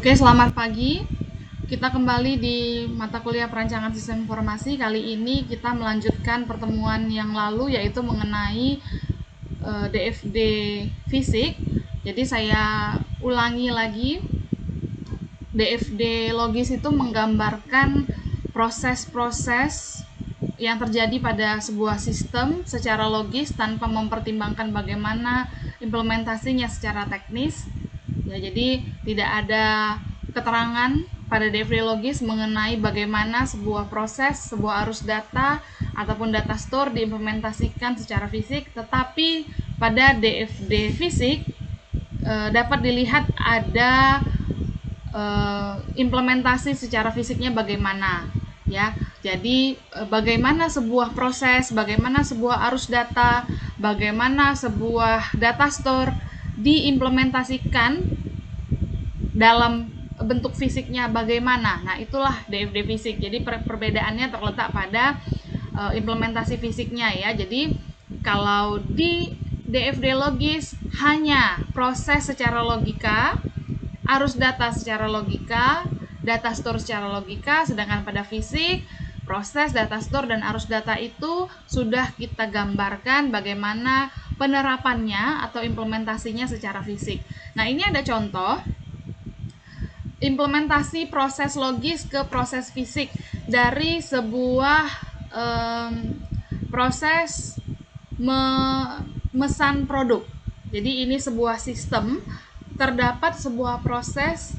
Oke, selamat pagi. Kita kembali di mata kuliah perancangan sistem informasi. Kali ini kita melanjutkan pertemuan yang lalu, yaitu mengenai DFD fisik. Jadi saya ulangi lagi. DFD logis itu menggambarkan proses-proses yang terjadi pada sebuah sistem secara logis tanpa mempertimbangkan bagaimana implementasinya secara teknis. Ya, jadi tidak ada keterangan pada DFD logis mengenai bagaimana sebuah proses, sebuah arus data ataupun data store diimplementasikan secara fisik, tetapi pada DFD fisik dapat dilihat ada implementasi secara fisiknya bagaimana, ya. Jadi bagaimana sebuah proses, bagaimana sebuah arus data, bagaimana sebuah data store diimplementasikan dalam bentuk fisiknya bagaimana. Nah, itulah DFD fisik. Jadi perbedaannya terletak pada implementasi fisiknya, ya. Jadi kalau di DFD logis hanya proses secara logika, arus data secara logika, data store secara logika, sedangkan pada fisik, proses, data store, dan arus data itu sudah kita gambarkan bagaimana penerapannya atau implementasinya secara fisik. Nah, ini ada contoh implementasi proses logis ke proses fisik dari sebuah proses memesan produk. Jadi ini sebuah sistem, terdapat sebuah proses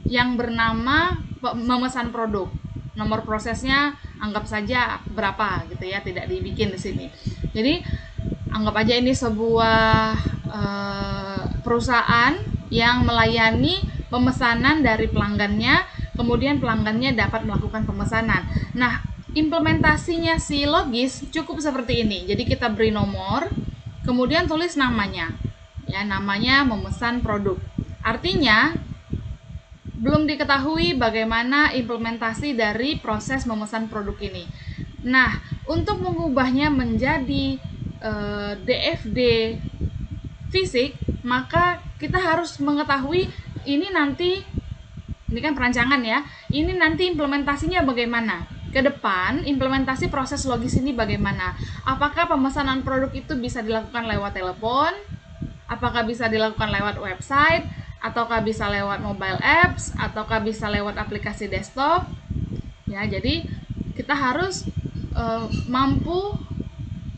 yang bernama memesan produk. Nomor prosesnya anggap saja berapa gitu ya, tidak dibikin di sini. Jadi anggap aja ini sebuah perusahaan yang melayani pemesanan dari pelanggannya, kemudian pelanggannya dapat melakukan pemesanan. Nah, implementasinya si logis cukup seperti ini. Jadi kita beri nomor, kemudian tulis namanya. Ya, namanya memesan produk. Artinya belum diketahui bagaimana implementasi dari proses memesan produk ini. Nah, untuk mengubahnya menjadi DFD fisik, maka kita harus mengetahui ini kan perancangan ya. Ini nanti implementasinya bagaimana? Ke depan implementasi proses logis ini bagaimana? Apakah pemesanan produk itu bisa dilakukan lewat telepon? Apakah bisa dilakukan lewat website, ataukah bisa lewat mobile apps, ataukah bisa lewat aplikasi desktop? Ya, jadi kita harus mampu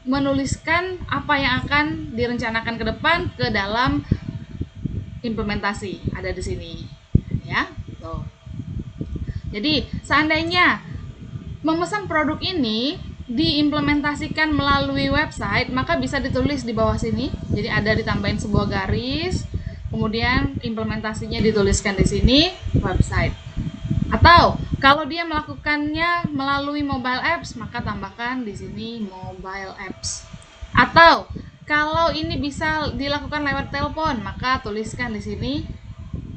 menuliskan apa yang akan direncanakan ke depan ke dalam implementasi. Ada di sini, ya. Tuh. Jadi, seandainya memesan produk ini diimplementasikan melalui website, maka bisa ditulis di bawah sini. Jadi ada ditambahin sebuah garis, kemudian implementasinya dituliskan di sini, website. Atau kalau dia melakukannya melalui mobile apps, maka tambahkan di sini mobile apps. Atau kalau ini bisa dilakukan lewat telepon, maka tuliskan di sini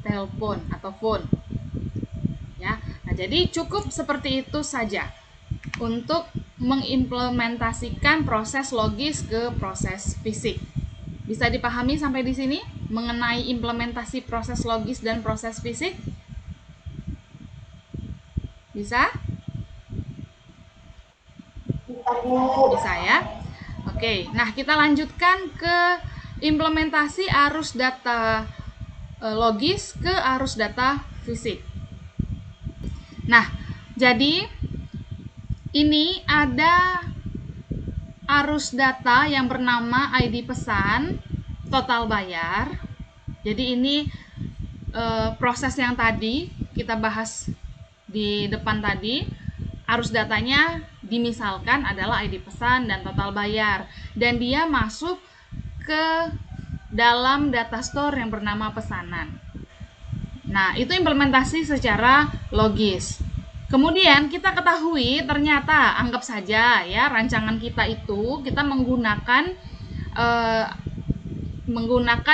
telepon atau phone. Ya. Nah, jadi cukup seperti itu saja untuk mengimplementasikan proses logis ke proses fisik. Bisa dipahami sampai di sini mengenai implementasi proses logis dan proses fisik? Bisa? Bisa ya? Oke, nah kita lanjutkan ke implementasi arus data logis ke arus data fisik. Nah, jadi ini ada arus data yang bernama ID pesan, total bayar. Jadi ini proses yang tadi kita bahas di depan tadi. Arus datanya dimisalkan adalah ID pesan dan total bayar. Dan dia masuk ke dalam data store yang bernama pesanan. Nah, itu implementasi secara logis. Kemudian kita ketahui ternyata anggap saja ya rancangan kita itu kita menggunakan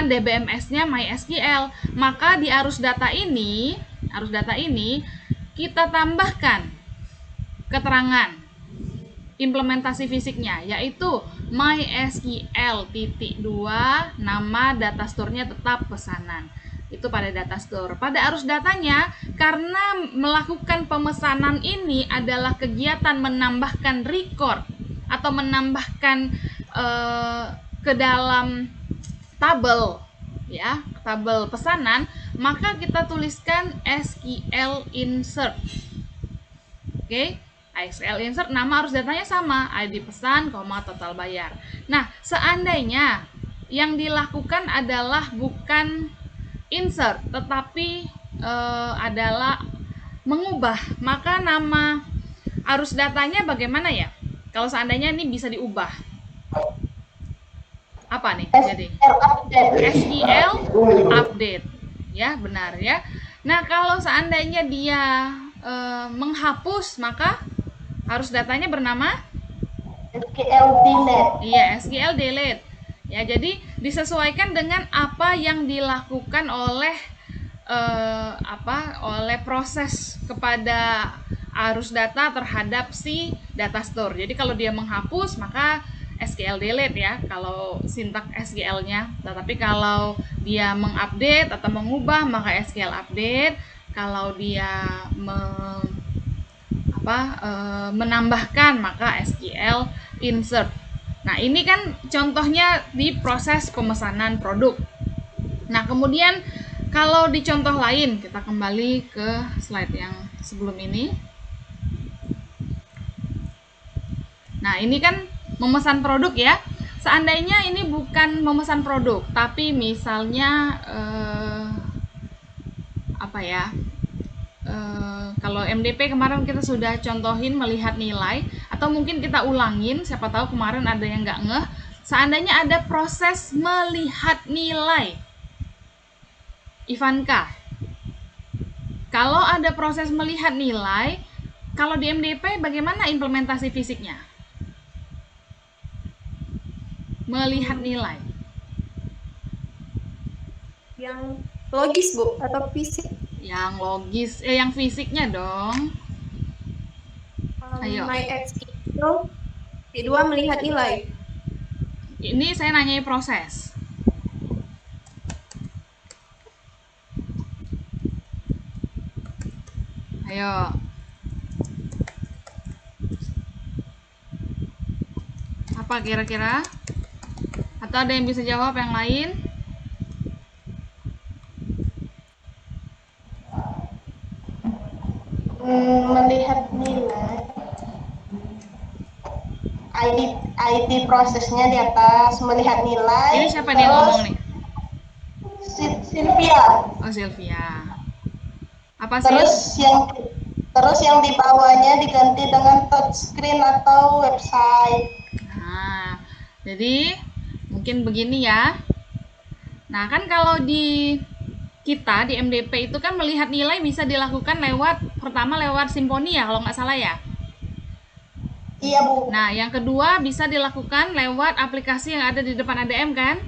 DBMS-nya MySQL, maka di arus data ini kita tambahkan keterangan implementasi fisiknya, yaitu MySQL.2 nama data store-nya tetap pesanan. Itu pada data store. Pada arus datanya, karena melakukan pemesanan ini adalah kegiatan menambahkan record atau menambahkan ke dalam tabel, ya, tabel pesanan, maka kita tuliskan SQL insert. Oke, SQL insert, nama arus datanya sama, ID pesan, total bayar. Nah, seandainya yang dilakukan adalah bukan insert, tetapi adalah mengubah, maka nama arus datanya bagaimana ya? Kalau seandainya ini bisa diubah, apa nih? Jadi SQL update, ya, benar ya. Nah, kalau seandainya dia menghapus, maka arus datanya bernama SQL delete. Iya, SQL delete. Ya, jadi disesuaikan dengan apa yang dilakukan oleh oleh proses kepada arus data terhadap si data store. Jadi kalau dia menghapus, maka SQL delete ya, kalau sintak SQL-nya. Tetapi kalau dia mengupdate atau mengubah, maka SQL update. Kalau dia menambahkan, maka SQL insert. Nah, ini kan contohnya di proses pemesanan produk. Nah, kemudian kalau di contoh lain, kita kembali ke slide yang sebelum ini. Nah, ini kan memesan produk ya. Seandainya ini bukan memesan produk, tapi misalnya kalau MDP kemarin kita sudah contohin melihat nilai, atau mungkin kita ulangin, siapa tahu kemarin ada yang nggak ngeh. Seandainya ada proses melihat nilai, Ivanka, kalau ada proses melihat nilai, kalau di MDP bagaimana implementasi fisiknya? Melihat nilai yang logis, Bu, atau fisik? yang logis, yang fisiknya dong. Ayo. MySQL D2 melihat nilai. Ini saya nanyai proses. Ayo. Apa kira-kira? Atau ada yang bisa jawab yang lain? Melihat nilai. ID prosesnya di atas, melihat nilai. Ini siapa nih yang ngomong nih? Sylvia. Oh, Sylvia. Apa sih? Terus yang di bawahnya diganti dengan touchscreen atau website. Nah, jadi mungkin begini ya. Nah, kan kalau di kita di MDP itu kan melihat nilai bisa dilakukan pertama lewat Symfony ya, kalau nggak salah ya. Iya, Bu. Nah, yang kedua bisa dilakukan lewat aplikasi yang ada di depan ADM kan?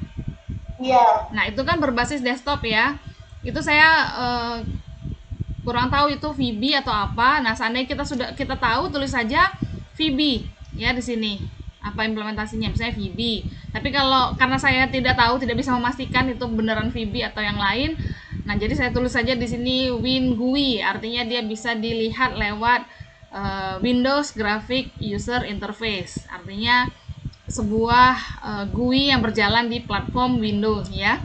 Iya. Nah, itu kan berbasis desktop ya. Itu saya kurang tahu itu VB atau apa. Nah, seandainya kita tahu, tulis saja VB ya di sini. Apa implementasinya? Misalnya VB. Tapi karena saya tidak tahu, tidak bisa memastikan itu beneran VB atau yang lain. Nah, jadi saya tulis saja di sini WinGUI, artinya dia bisa dilihat lewat Windows Graphic User Interface. Artinya sebuah GUI yang berjalan di platform Windows ya.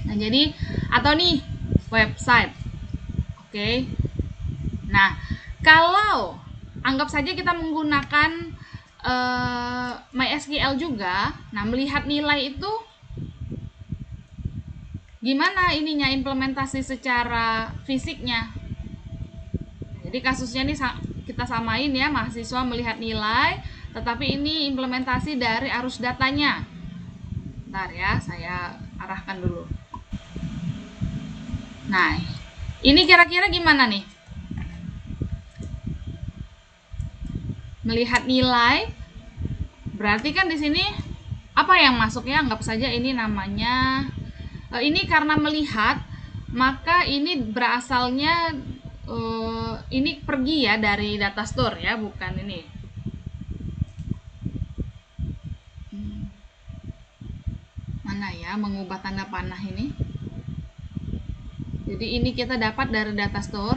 Nah, jadi atau nih website. Oke. Nah, kalau anggap saja kita menggunakan MySQL juga, nah melihat nilai itu gimana ininya implementasi secara fisiknya. Jadi kasusnya ini kita samain ya, mahasiswa melihat nilai, tetapi ini implementasi dari arus datanya. Bentar ya, saya arahkan dulu. Nah, ini kira-kira gimana nih? Melihat nilai, berarti kan di sini apa yang masuk ya? Anggap saja ini namanya, ini karena melihat, maka ini berasalnya ini pergi ya dari data store ya, bukan ini. Mana ya mengubah tanda panah ini? Jadi ini kita dapat dari data store,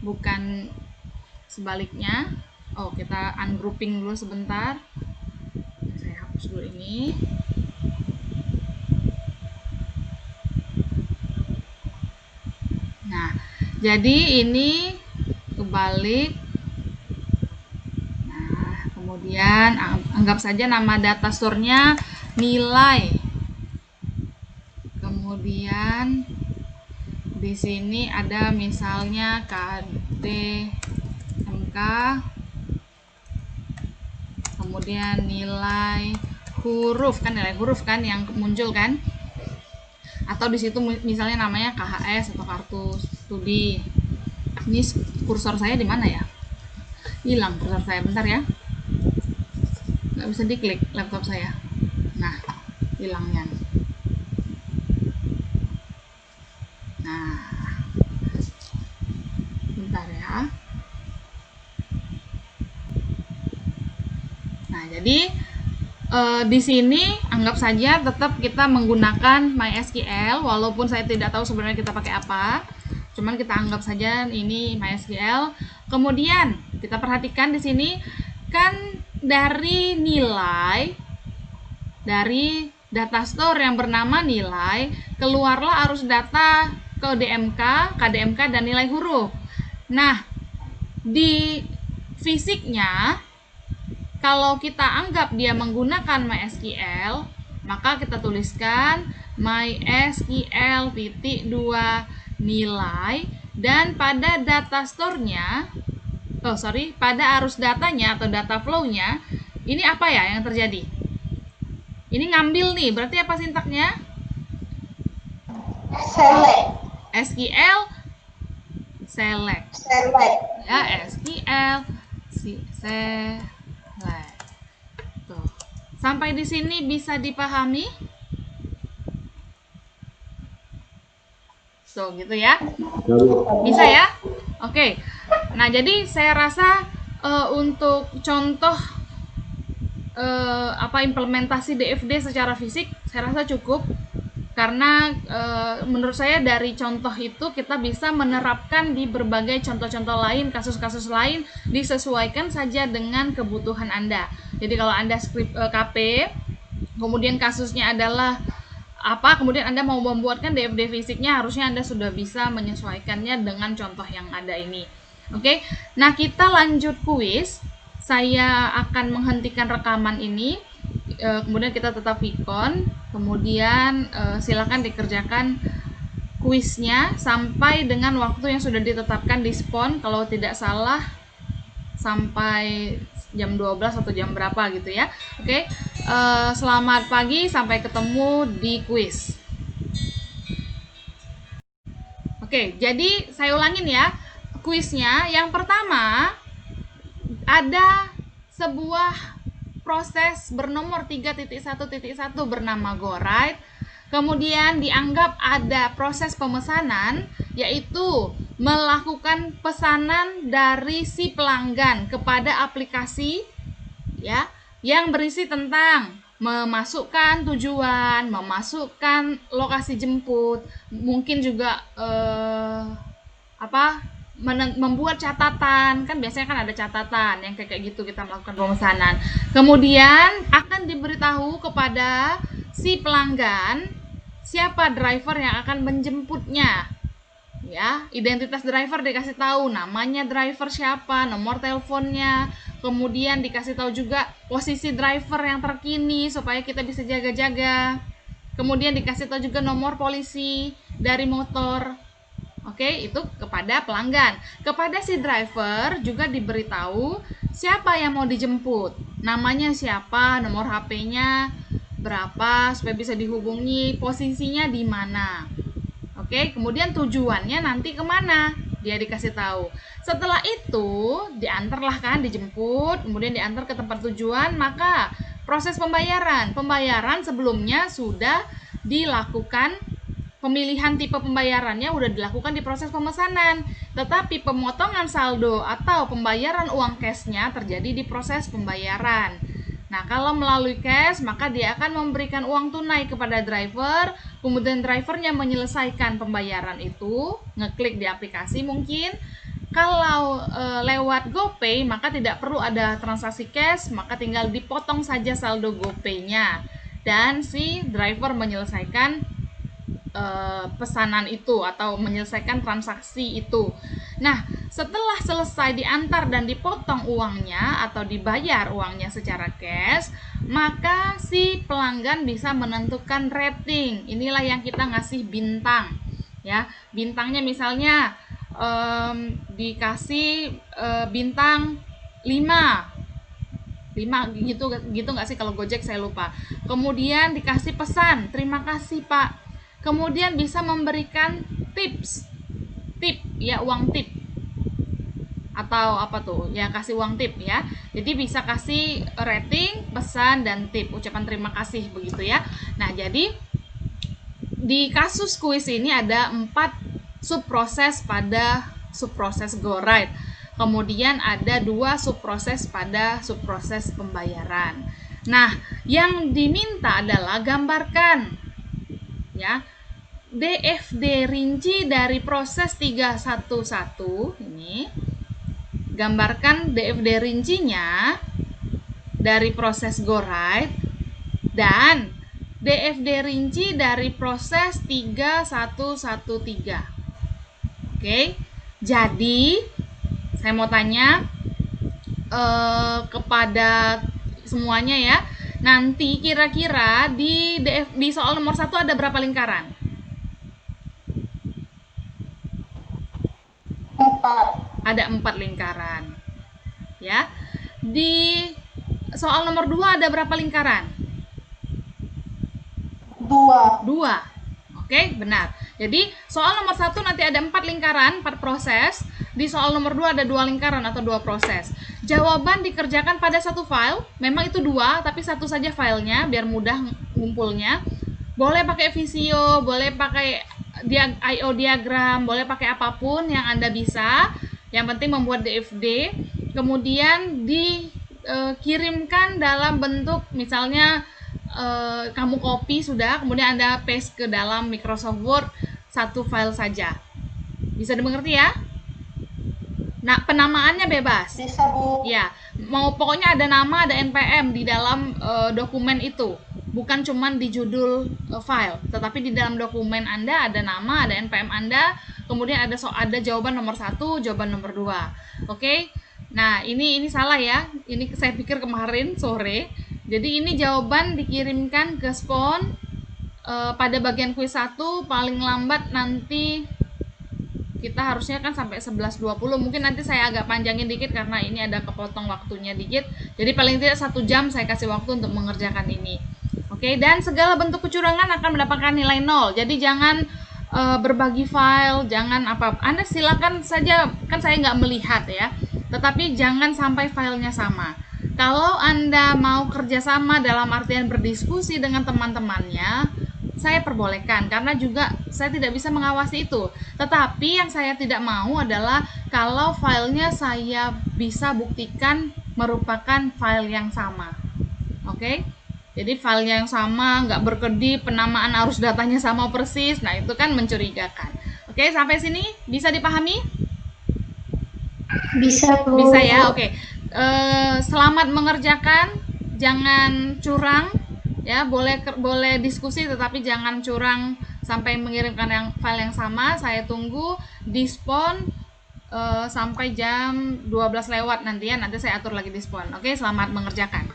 bukan sebaliknya. Oh, kita ungrouping dulu sebentar. Saya hapus dulu ini. Nah, jadi ini kebalik. Nah, kemudian anggap saja nama data store-nya nilai. Kemudian di sini ada misalnya KDMK, kemudian nilai huruf kan yang muncul kan, atau di situ misalnya namanya KHS atau kartu studi. Ini kursor saya di mana ya? Hilang kursor saya, bentar ya, nggak bisa diklik laptop saya. Nah, hilangnya. Nah, bentar ya. Nah, jadi di sini anggap saja tetap kita menggunakan MySQL, walaupun saya tidak tahu sebenarnya kita pakai apa. Cuman kita anggap saja ini MySQL. Kemudian kita perhatikan di sini kan dari nilai dari data store yang bernama nilai keluarlah arus data ke KDMK dan nilai huruf. Nah, di fisiknya kalau kita anggap dia menggunakan MySQL, maka kita tuliskan MySQL nilai, dan pada data store-nya, pada arus datanya atau data flow-nya, ini apa ya yang terjadi? Ini ngambil nih, berarti apa sintaknya? Select. SQL select. Ya, SQL select. Tuh. Sampai di sini bisa dipahami? Tuh, gitu ya. Bisa ya? Oke. Nah, jadi saya rasa untuk contoh implementasi DFD secara fisik saya rasa cukup, karena menurut saya dari contoh itu kita bisa menerapkan di berbagai contoh-contoh lain, kasus-kasus lain, disesuaikan saja dengan kebutuhan Anda. Jadi kalau Anda skrip KP, kemudian kasusnya adalah apa, kemudian Anda mau membuatkan DFD fisiknya, harusnya Anda sudah bisa menyesuaikannya dengan contoh yang ada ini. Oke, nah kita lanjut kuis. Saya akan menghentikan rekaman ini, kemudian kita tetap Vicon, kemudian silakan dikerjakan kuisnya sampai dengan waktu yang sudah ditetapkan di SPON, kalau tidak salah sampai jam 12 atau jam berapa gitu ya. Oke, selamat pagi, sampai ketemu di kuis. Oke, jadi saya ulangin ya kuisnya. Yang pertama, ada sebuah proses bernomor 3.1.1 bernama GoWrite. Kemudian dianggap ada proses pemesanan, yaitu melakukan pesanan dari si pelanggan kepada aplikasi ya, yang berisi tentang memasukkan tujuan, memasukkan lokasi jemput, mungkin juga membuat catatan, kan biasanya kan ada catatan yang kayak gitu kita melakukan pemesanan. Kemudian akan diberitahu kepada si pelanggan siapa driver yang akan menjemputnya. Ya, identitas driver dikasih tahu, namanya driver siapa, nomor teleponnya, kemudian dikasih tahu juga posisi driver yang terkini supaya kita bisa jaga-jaga. Kemudian dikasih tahu juga nomor polisi dari motor. Oke, itu kepada pelanggan. Kepada si driver juga diberitahu siapa yang mau dijemput, namanya siapa, nomor HP-nya berapa supaya bisa dihubungi, posisinya di mana. Oke, kemudian tujuannya nanti kemana, dia dikasih tahu. Setelah itu diantarlah kan, dijemput, kemudian diantar ke tempat tujuan, maka proses pembayaran sebelumnya sudah dilakukan. Pemilihan tipe pembayarannya udah dilakukan di proses pemesanan, tetapi pemotongan saldo atau pembayaran uang cashnya terjadi di proses pembayaran. Nah, kalau melalui cash, maka dia akan memberikan uang tunai kepada driver, kemudian drivernya menyelesaikan pembayaran itu, ngeklik di aplikasi mungkin. Kalau lewat GoPay, maka tidak perlu ada transaksi cash, maka tinggal dipotong saja saldo GoPay-nya. Dan si driver menyelesaikan pesanan itu atau menyelesaikan transaksi itu. Nah, setelah selesai diantar dan dipotong uangnya atau dibayar uangnya secara cash, maka si pelanggan bisa menentukan rating. Inilah yang kita ngasih bintang, ya. Bintangnya misalnya dikasih bintang 5 gitu nggak sih kalau Gojek, saya lupa. Kemudian dikasih pesan, terima kasih Pak. Kemudian bisa memberikan tip ya, uang tip atau apa tuh ya, kasih uang tip ya. Jadi bisa kasih rating, pesan, dan tip, ucapan terima kasih begitu ya. Nah, jadi di kasus kuis ini ada 4 subproses pada subproses GoRide. Kemudian ada 2 subproses pada subproses pembayaran. Nah, yang diminta adalah gambarkan ya DFD rinci dari proses 311 ini. Gambarkan DFD rincinya dari proses GoRide dan DFD rinci dari proses 3113. Oke. Jadi saya mau tanya kepada semuanya ya. Nanti kira-kira di soal nomor 1 ada berapa lingkaran? 4. Ada 4 lingkaran. Ya. Di soal nomor 2 ada berapa lingkaran? 2. Oke, benar. Jadi soal nomor 1 nanti ada 4 lingkaran, 4 proses. Di soal nomor 2 ada 2 lingkaran atau 2 proses. Jawaban dikerjakan pada satu file. Memang itu 2, tapi satu saja filenya biar mudah ngumpulnya. Boleh pakai Visio, boleh pakai IO diagram, boleh pakai apapun yang Anda bisa. Yang penting membuat DFD. Kemudian dikirimkan dalam bentuk misalnya kamu copy sudah, kemudian Anda paste ke dalam Microsoft Word satu file saja. Bisa dimengerti ya? Nah, penamaannya bebas. Bisa, Bu. Ya, pokoknya ada nama, ada NPM di dalam dokumen itu. Bukan cuma di judul file, tetapi di dalam dokumen Anda ada nama, ada NPM Anda, kemudian ada jawaban nomor 1, jawaban nomor 2. Oke? Nah, ini salah ya. Ini saya pikir kemarin sore. Jadi ini jawaban dikirimkan ke SPON pada bagian kuis 1 paling lambat nanti kita harusnya kan sampai 11.20. Mungkin nanti saya agak panjangin dikit karena ini ada kepotong waktunya dikit. Jadi paling tidak 1 jam saya kasih waktu untuk mengerjakan ini. Oke, dan segala bentuk kecurangan akan mendapatkan nilai 0. Jadi jangan berbagi file, jangan apa. Anda silakan saja, kan saya nggak melihat ya. Tetapi jangan sampai filenya sama. Kalau Anda mau kerjasama dalam artian berdiskusi dengan teman-temannya, saya perbolehkan karena juga saya tidak bisa mengawasi itu. Tetapi yang saya tidak mau adalah kalau filenya saya bisa buktikan merupakan file yang sama. Oke? Jadi file yang sama, nggak berkedip, penamaan arus datanya sama persis. Nah, itu kan mencurigakan. Oke, sampai sini bisa dipahami? Bisa, Bu. Bisa ya, oke. Selamat mengerjakan, jangan curang ya, boleh diskusi tetapi jangan curang sampai mengirimkan file yang sama. Saya tunggu di SPON sampai jam 12 lewat nanti ya, nanti saya atur lagi di SPON. Oke, selamat mengerjakan.